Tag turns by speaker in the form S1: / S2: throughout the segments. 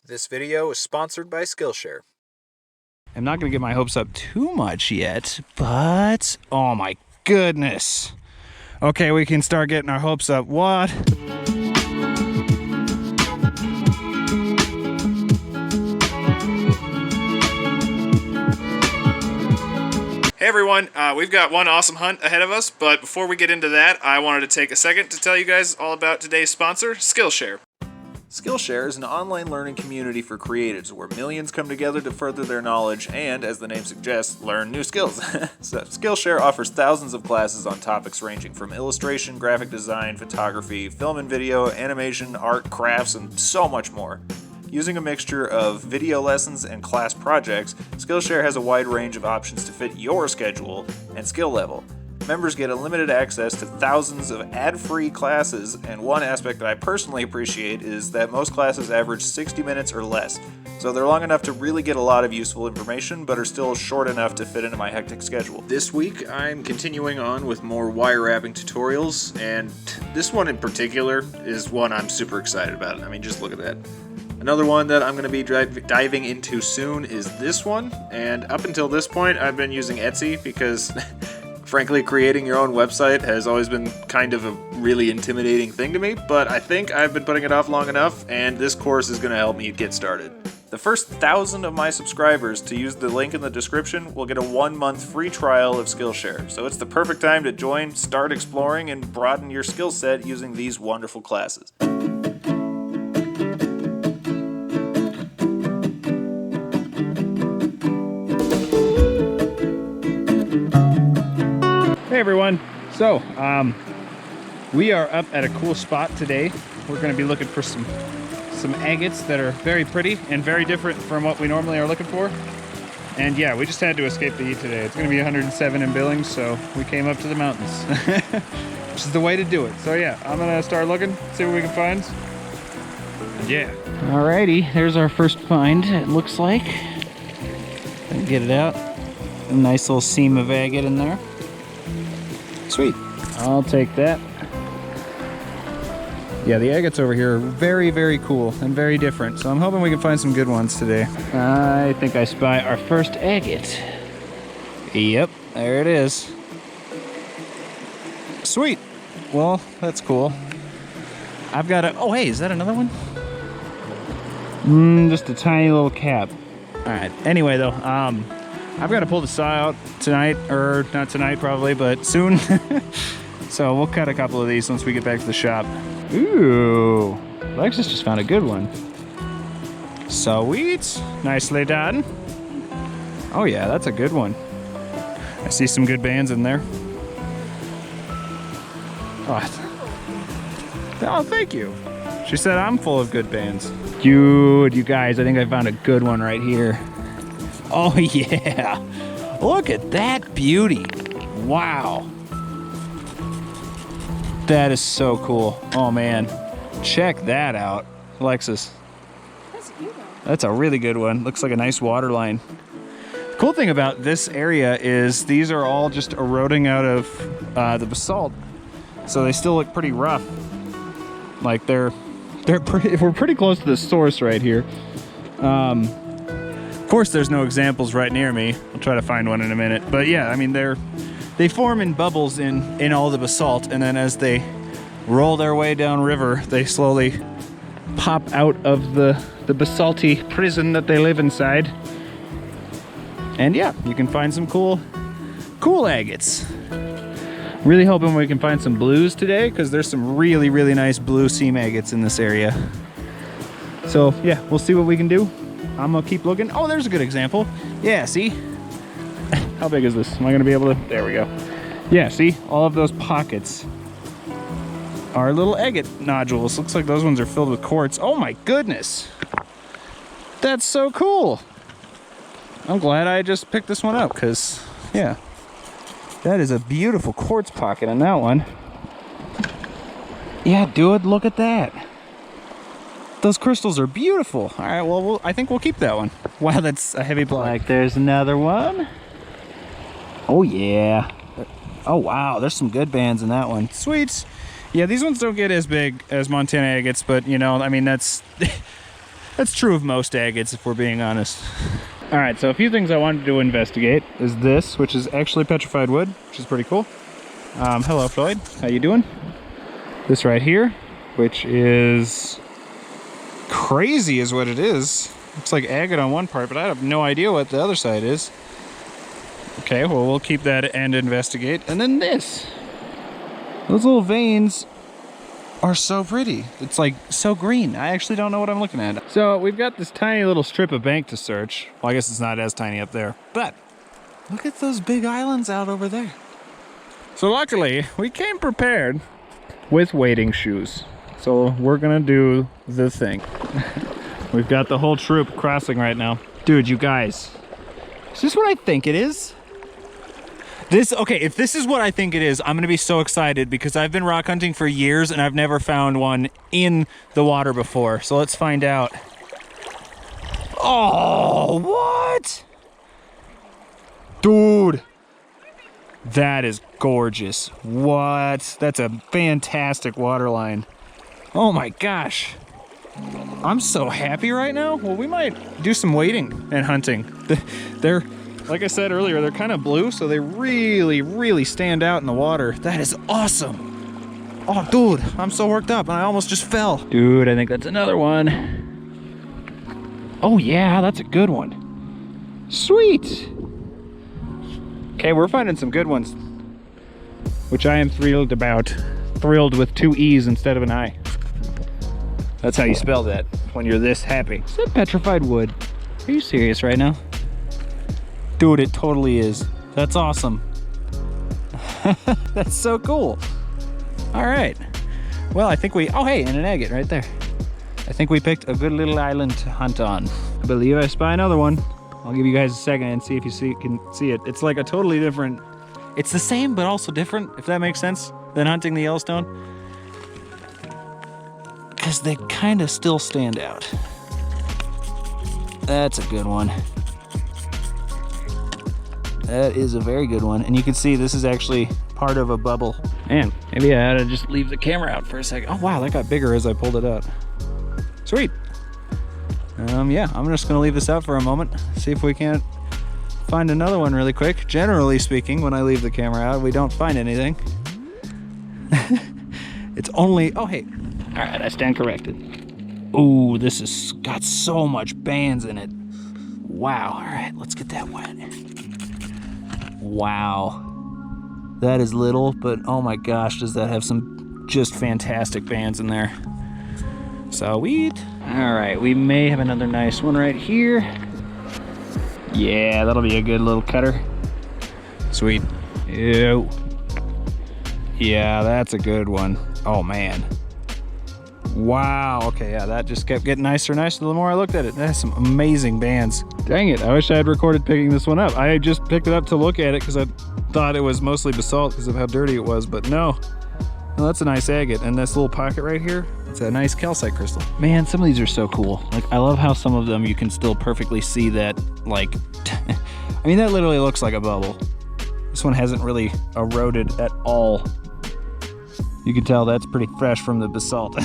S1: This video is sponsored by Skillshare.
S2: I'm not going to get my hopes up too much yet, but oh my goodness. Okay, we can start getting our hopes up. What?
S3: Hey everyone, we've got one awesome hunt ahead of us, but before we get into that, I wanted to take a second to tell you guys all about today's sponsor, Skillshare.
S1: Skillshare is an online learning community for creatives where millions come together to further their knowledge and, as the name suggests, learn new skills. So Skillshare offers thousands of classes on topics ranging from illustration, graphic design, photography, film and video, animation, art, crafts, and so much more. Using a mixture of video lessons and class projects, Skillshare has a wide range of options to fit your schedule and skill level. Members get unlimited access to thousands of ad-free classes, and one aspect that I personally appreciate is that most classes average 60 minutes or less, so they're long enough to really get a lot of useful information, but are still short enough to fit into my hectic schedule. This week, I'm continuing on with more wire wrapping tutorials, and this one in particular is one I'm super excited about. I mean, just look at that. Another one that I'm going to be diving into soon is this one, and up until this point, I've been using Etsy because frankly, creating your own website has always been kind of a really intimidating thing to me, but I think I've been putting it off long enough, and this course is going to help me get started. The first 1,000 of my subscribers to use the link in the description will get a 1-month free trial of Skillshare, so it's the perfect time to join, start exploring, and broaden your skill set using these wonderful classes.
S2: Hey everyone, so we are up at a cool spot today. We're going to be looking for some agates that are very pretty and very different from what we normally are looking for. And yeah, we just had to escape the heat today. It's going to be 107 in Billings, so we came up to the mountains, which is the way to do it. So yeah, I'm going to start looking, see what we can find. And yeah. Alrighty, there's our first find, it looks like. Get it out. A nice little seam of agate in there. Sweet. I'll take that. Yeah, the agates over here are very, very cool and very different, so I'm hoping we can find some good ones today. I think I spy our first agate. Yep, there it is. Sweet. Well, that's cool. I've got a... Oh, hey, is that another one? Just a tiny little cap. All right. Anyway, though, I've got to pull the saw out tonight, or not tonight probably, but soon. So we'll cut a couple of these once we get back to the shop. Ooh, Alexis just found a good one. Sweet, nicely done. Oh yeah, that's a good one. I see some good bands in there. Oh, thank you. She said I'm full of good bands. Dude, you guys, I think I found a good one right here. Oh yeah, look at that beauty. Wow. That is so cool. Oh man, check that out. Alexis. That's a really good one. Looks like a nice water line. The cool thing about this area is these are all just eroding out of the basalt. So they still look pretty rough. Like we're pretty close to the source right here. Of course, there's no examples right near me. I'll try to find one in a minute. But yeah, I mean, they form in bubbles in all the basalt, and then as they roll their way down river, they slowly pop out of the basalty prison that they live inside. And yeah, you can find some cool agates. Really hoping we can find some blues today, because there's some really, really nice blue seam agates in this area. So yeah, we'll see what we can do. I'm gonna keep looking. Oh, there's a good example. Yeah, see? How big is this? Am I gonna be able to? There we go. Yeah, see? All of those pockets are little agate nodules. Looks like those ones are filled with quartz. Oh my goodness. That's so cool. I'm glad I just picked this one up, because, yeah. That is a beautiful quartz pocket on that one. Yeah, dude, look at that. Those crystals are beautiful. All right, well, I think we'll keep that one. Wow, that's a heavy block. Like, there's another one. Oh, yeah. Oh, wow, there's some good bands in that one. Sweet. Yeah, these ones don't get as big as Montana agates, but, you know, I mean, that's... That's true of most agates, if we're being honest. All right, so a few things I wanted to investigate is this, which is actually petrified wood, which is pretty cool. Hello, Floyd. How you doing? This right here, which is crazy is what it is. Looks like agate on one part, but I have no idea what the other side is. Okay, well, we'll keep that and investigate. And then this. Those little veins are so pretty. It's like so green. I actually don't know what I'm looking at. So we've got this tiny little strip of bank to search. Well, I guess it's not as tiny up there, but look at those big islands out over there. So luckily, we came prepared with wading shoes. So we're gonna do the thing. We've got the whole troop crossing right now. Dude, you guys, is this what I think it is? Okay, if this is what I think it is, I'm gonna be so excited because I've been rock hunting for years and I've never found one in the water before. So let's find out. Oh, what? Dude, that is gorgeous. What? That's a fantastic water line. Oh my gosh. I'm so happy right now. Well, we might do some wading and hunting. They're, like I said earlier, they're kind of blue, so they really, really stand out in the water. That is awesome. Oh, dude, I'm so worked up, and I almost just fell. Dude, I think that's another one. Oh, yeah, that's a good one. Sweet. Okay, we're finding some good ones, which I am thrilled about. Thrilled with 2 E's instead of an I. That's how you spell that when you're this happy. Is that petrified wood? Are you serious right now? Dude, it totally is. That's awesome. That's so cool. All right. Well, I think oh hey, and an agate right there. I think we picked a good little island to hunt on. I believe I spy another one. I'll give you guys a second and see if you can see it. It's like a totally different, it's the same but also different, if that makes sense, than hunting the Yellowstone. Because they kind of still stand out. That's a good one. That is a very good one. And you can see this is actually part of a bubble. Man, maybe I had to just leave the camera out for a second. Oh wow, that got bigger as I pulled it out. Sweet. Yeah, I'm just gonna leave this out for a moment. See if we can't find another one really quick. Generally speaking, when I leave the camera out, we don't find anything. It's only, oh hey. All right, I stand corrected. Ooh, this has got so much bands in it. Wow, all right, let's get that wet. Wow. That is little, but oh my gosh, does that have some just fantastic bands in there. Sweet. All right, we may have another nice one right here. Yeah, that'll be a good little cutter. Sweet. Ew. Yeah, that's a good one. Oh man. Wow, okay, yeah, that just kept getting nicer and nicer the more I looked at it. That has some amazing bands. Dang it, I wish I had recorded picking this one up. I just picked it up to look at it because I thought it was mostly basalt because of how dirty it was, but no. No, that's a nice agate. And this little pocket right here, it's a nice calcite crystal. Man, some of these are so cool. Like, I love how some of them you can still perfectly see that, like, I mean, that literally looks like a bubble. This one hasn't really eroded at all. You can tell that's pretty fresh from the basalt.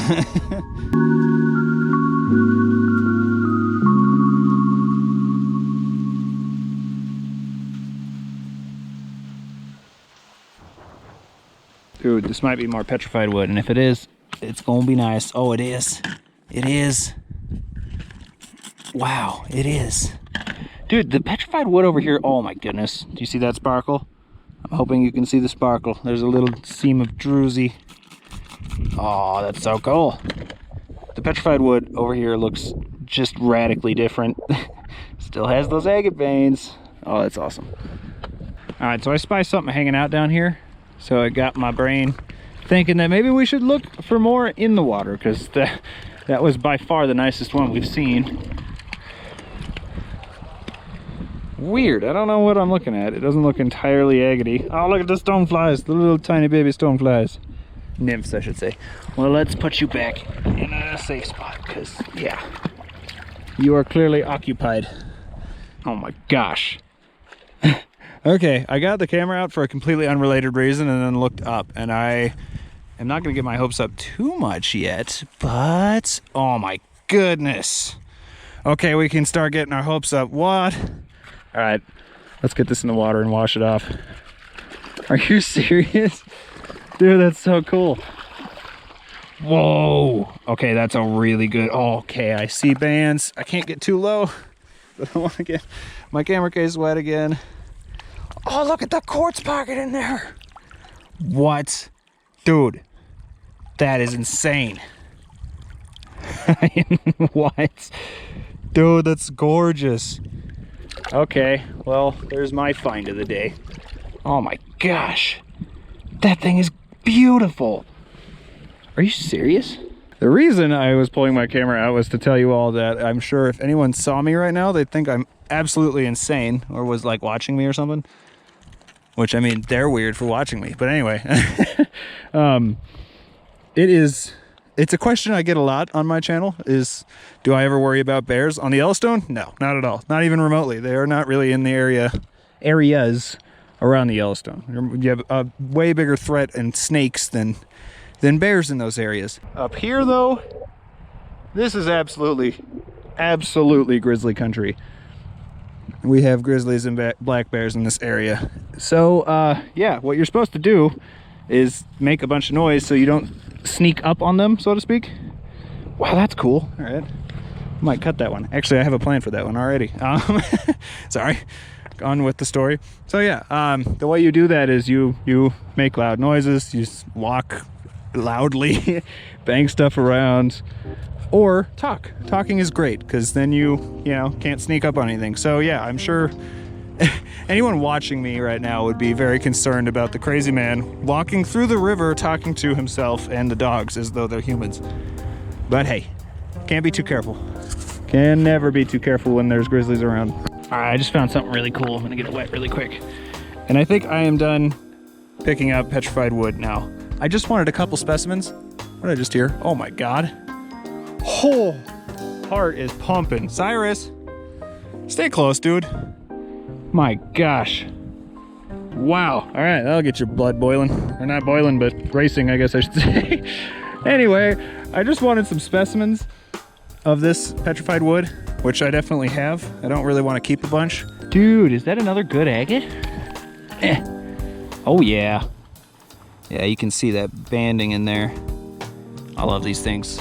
S2: Dude, this might be more petrified wood, and if it is, it's gonna be nice. Oh, it is. It is. Wow, it is. Dude, the petrified wood over here, oh my goodness. Do you see that sparkle? I'm hoping you can see the sparkle. There's a little seam of druzy. Oh, that's so cool. The petrified wood over here looks just radically different. Still has those agate veins. Oh, that's awesome. All right, so I spy something hanging out down here. So it got my brain thinking that maybe we should look for more in the water, because that was by far the nicest one we've seen. Weird, I don't know what I'm looking at. It doesn't look entirely agatey. Oh, look at the stoneflies, the little tiny baby stoneflies. Nymphs, I should say. Well, let's put you back in a safe spot, because, yeah, you are clearly occupied. Oh my gosh. Okay, I got the camera out for a completely unrelated reason and then looked up, and I am not going to get my hopes up too much yet, but oh my goodness. Okay, we can start getting our hopes up. What? All right, let's get this in the water and wash it off. Are you serious? Dude, that's so cool. Whoa. Okay, that's a really good. Okay, I see bands. I can't get too low. I don't want to get my camera case wet again. Oh, look at the quartz pocket in there. What? Dude, that is insane. What? Dude, that's gorgeous. Okay, well, there's my find of the day. Oh my gosh. That thing is beautiful. Are you serious? The reason I was pulling my camera out was to tell you all that I'm sure if anyone saw me right now, they'd think I'm absolutely insane or was like watching me or something. Which, I mean, they're weird for watching me. But anyway, it's a question I get a lot on my channel is, do I ever worry about bears on the Yellowstone? No, not at all. Not even remotely. They are not really in the areas around the Yellowstone. You have a way bigger threat in snakes than bears in those areas. Up here though, this is absolutely grizzly country. We have grizzlies and black bears in this area. So yeah, what you're supposed to do is make a bunch of noise so you don't sneak up on them, so to speak. Wow, that's cool. All right, might cut that one. Actually, I have a plan for that one already. Sorry, on with the story. So yeah, the way you do that is you make loud noises, you walk loudly, bang stuff around, or talk. Talking is great because then you know, can't sneak up on anything. So yeah, I'm sure anyone watching me right now would be very concerned about the crazy man walking through the river talking to himself and the dogs as though they're humans. But hey, can't be too careful. Can never be too careful when there's grizzlies around. All right, I just found something really cool. I'm gonna get it wet really quick. And I think I am done picking up petrified wood now. I just wanted a couple specimens. What did I just hear? Oh my God. Oh, heart is pumping. Cyrus, stay close, dude. My gosh. Wow. All right, that'll get your blood boiling. Or not boiling, but racing, I guess I should say. Anyway, I just wanted some specimens of this petrified wood, which I definitely have. I don't really want to keep a bunch. Dude, is that another good agate? Oh yeah. Yeah, you can see that banding in there. I love these things.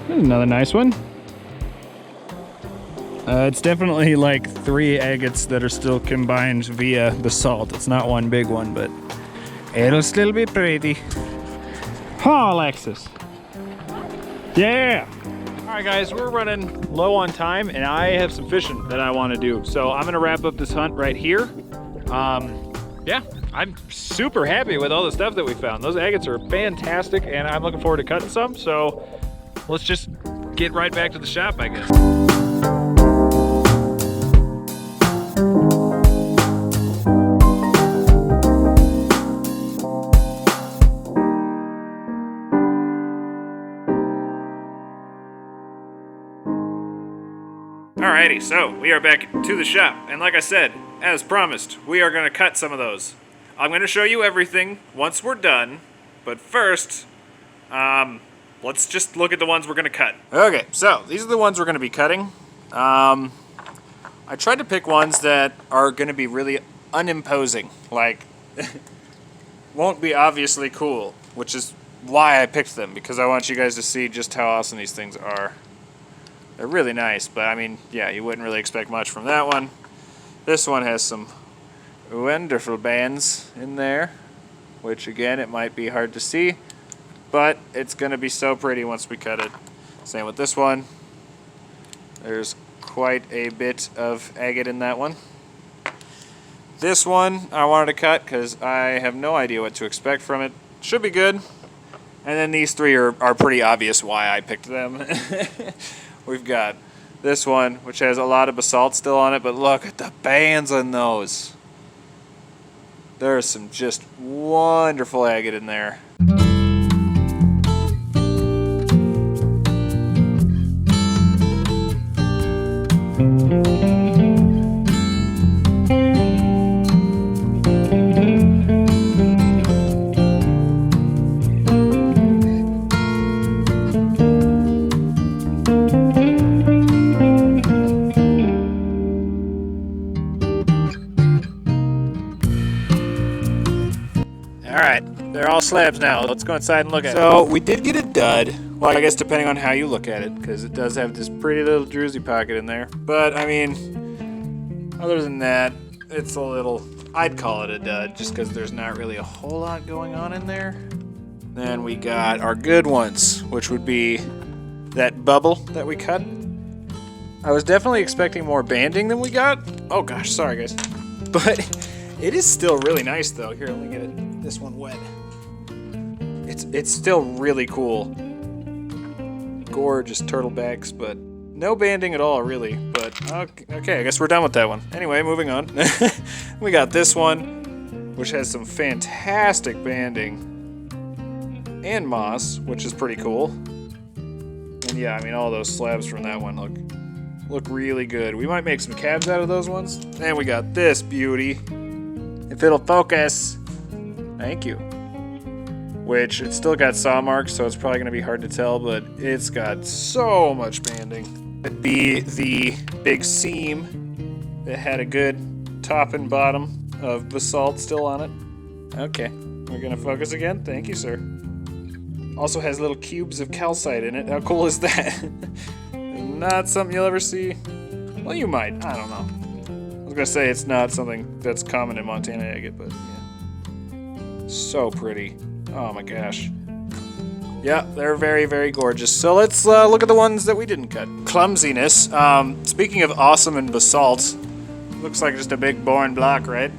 S2: Here's another nice one. It's definitely like 3 agates that are still combined via basalt. It's not one big one, but it'll still be pretty. Oh, Alexis. Yeah. All right, guys, we're running low on time, and I have some fishing that I want to do. So I'm gonna wrap up this hunt right here. Yeah, I'm super happy with all the stuff that we found. Those agates are fantastic, and I'm looking forward to cutting some. So let's just get right back to the shop, I guess.
S3: Alrighty, so we are back to the shop, and like I said, as promised, we are going to cut some of those. I'm going to show you everything once we're done, but first, let's just look at the ones we're going to cut. Okay, so these are the ones we're going to be cutting. I tried to pick ones that are going to be really unimposing, like, won't be obviously cool, which is why I picked them, because I want you guys to see just how awesome these things are. They're really nice, but I mean, yeah, you wouldn't really expect much from that one. This one has some wonderful bands in there, which again, it might be hard to see, but it's going to be so pretty once we cut it. Same with this one. There's quite a bit of agate in that one. This one I wanted to cut because I have no idea what to expect from it. Should be good. And then these three are pretty obvious why I picked them. We've got this one, which has a lot of basalt still on it, but look at the bands on those. There's some just wonderful agate in there. They're all slabs now. Let's go inside and look at it. So we did get a dud. Well, I guess depending on how you look at it, because it does have this pretty little druzy pocket in there. But, I mean, other than that, it's a little... I'd call it a dud, just because there's not really a whole lot going on in there. Then we got our good ones, which would be that bubble that we cut. I was definitely expecting more banding than we got. Oh gosh, sorry guys. But it is still really nice though. Here, let me get this one wet. It's still really cool. Gorgeous turtlebacks, but no banding at all really. But okay, I guess we're done with that one. Anyway, moving on. We got this one, which has some fantastic banding. And moss, which is pretty cool. And yeah, I mean all those slabs from that one look really good. We might make some cabs out of those ones. And we got this beauty. If it'll focus. Thank you. Which it's still got saw marks, so it's probably gonna be hard to tell, but it's got so much banding. It'd be the big seam that had a good top and bottom of basalt still on it. Okay, we're gonna focus again. Thank you, sir. Also has little cubes of calcite in it. How cool is that? Not something you'll ever see. Well, you might. I don't know. I was gonna say it's not something that's common in Montana agate, but yeah. So pretty. Oh my gosh. Yeah, they're very, very gorgeous. So let's look at the ones that we didn't cut. Clumsiness. Speaking of awesome and basalt, looks like just a big boring block, right?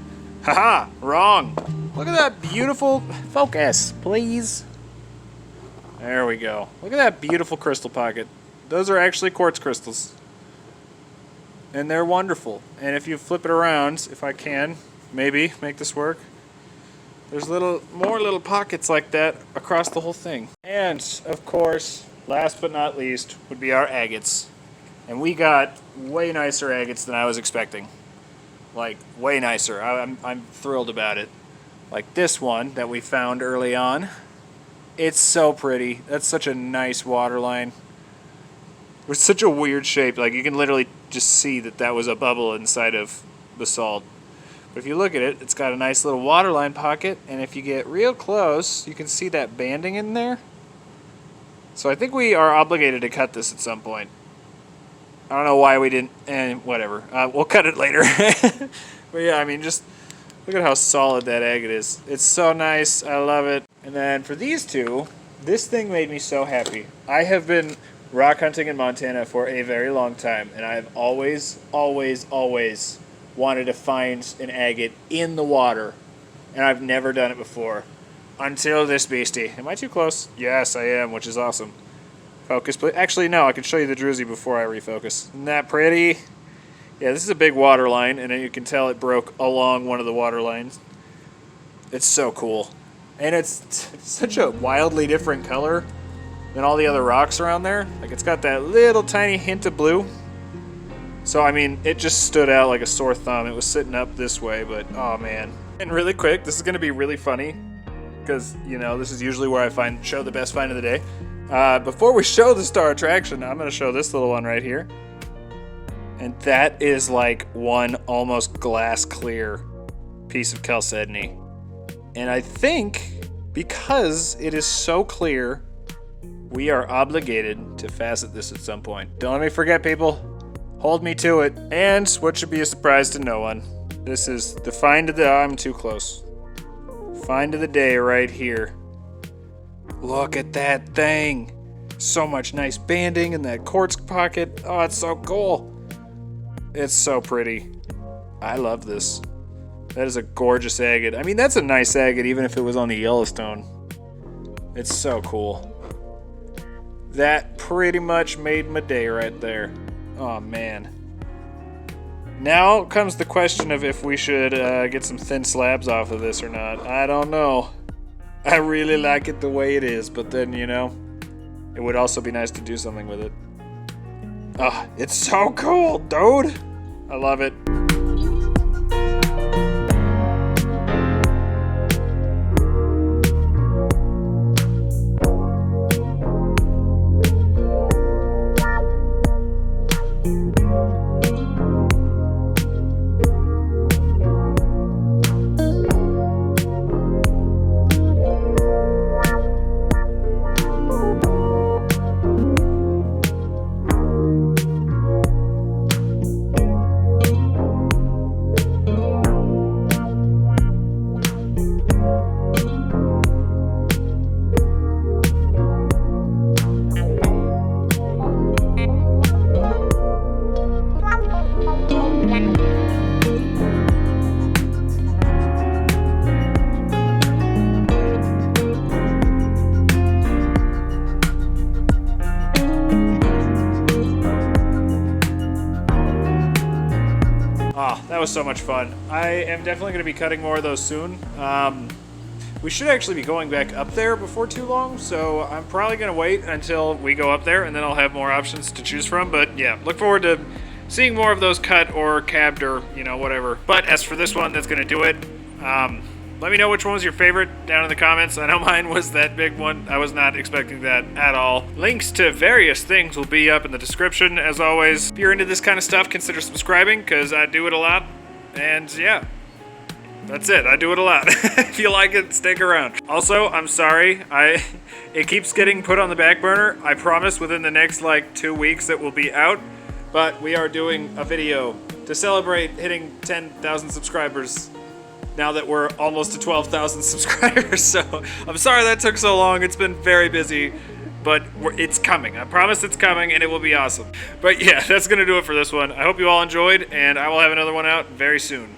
S3: Haha, wrong. Look at that beautiful focus, please. There we go. Look at that beautiful crystal pocket. Those are actually quartz crystals. And they're wonderful. And if you flip it around, if I can, maybe make this work, there's more little pockets like that across the whole thing. And, of course, last but not least, would be our agates. And we got way nicer agates than I was expecting. Like, way nicer. I'm thrilled about it. Like this one that we found early on. It's so pretty. That's such a nice waterline. With such a weird shape. Like, you can literally just see that was a bubble inside of basalt. But if you look at it, it's got a nice little waterline pocket. And if you get real close, you can see that banding in there. So I think we are obligated to cut this at some point. I don't know why we didn't, and whatever. We'll cut it later. But yeah, I mean, just look at how solid that agate is. It's so nice. I love it. And then for these two, this thing made me so happy. I have been rock hunting in Montana for a very long time, and I've always, always, always wanted to find an agate in the water, and I've never done it before. Until this beastie. Am I too close? Yes, I am, which is awesome. Focus, please. Actually, no, I can show you the druzy before I refocus. Isn't that pretty? Yeah, this is a big water line, and you can tell it broke along one of the water lines. It's so cool. And it's such a wildly different color than all the other rocks around there. Like, it's got that little tiny hint of blue. So, I mean, it just stood out like a sore thumb. It was sitting up this way, but, oh, man. And really quick, this is going to be really funny, because, you know, this is usually where I show the best find of the day. Before we show the star attraction, I'm going to show this little one right here. And that is like one almost glass clear piece of chalcedony. And I think because it is so clear, we are obligated to facet this at some point. Don't let me forget, people. Hold me to it. And what should be a surprise to no one, this is the find of the... I'm too close. Find of the day right here. Look at that thing. So much nice banding in that quartz pocket. Oh, it's so cool. It's so pretty. I love this. That is a gorgeous agate. I mean, that's a nice agate even if it was on the Yellowstone. It's so cool. That pretty much made my day right there. Oh, man. Now comes the question of if we should get some thin slabs off of this or not. I don't know. I really like it the way it is, but then, you know, it would also be nice to do something with it. Ah, it's so cool, dude! I love it. Oh, that was so much fun. I am definitely going to be cutting more of those soon. We should actually be going back up there before too long, so I'm probably going to wait until we go up there, and then I'll have more options to choose from. But yeah, look forward to seeing more of those cut or cabbed or, you know, whatever. But as for this one, that's going to do it. Let me know which one was your favorite down in the comments. I know mine was that big one. I was not expecting that at all. Links to various things will be up in the description, as always. If you're into this kind of stuff, consider subscribing, because I do it a lot. And yeah. That's it. I do it a lot. If you like it, stick around. Also, I'm sorry. It keeps getting put on the back burner. I promise within the next, 2 weeks it will be out. But we are doing a video to celebrate hitting 10,000 subscribers now that we're almost to 12,000 subscribers. So I'm sorry that took so long. It's been very busy. But it's coming. I promise it's coming, and it will be awesome. But yeah, that's going to do it for this one. I hope you all enjoyed, and I will have another one out very soon.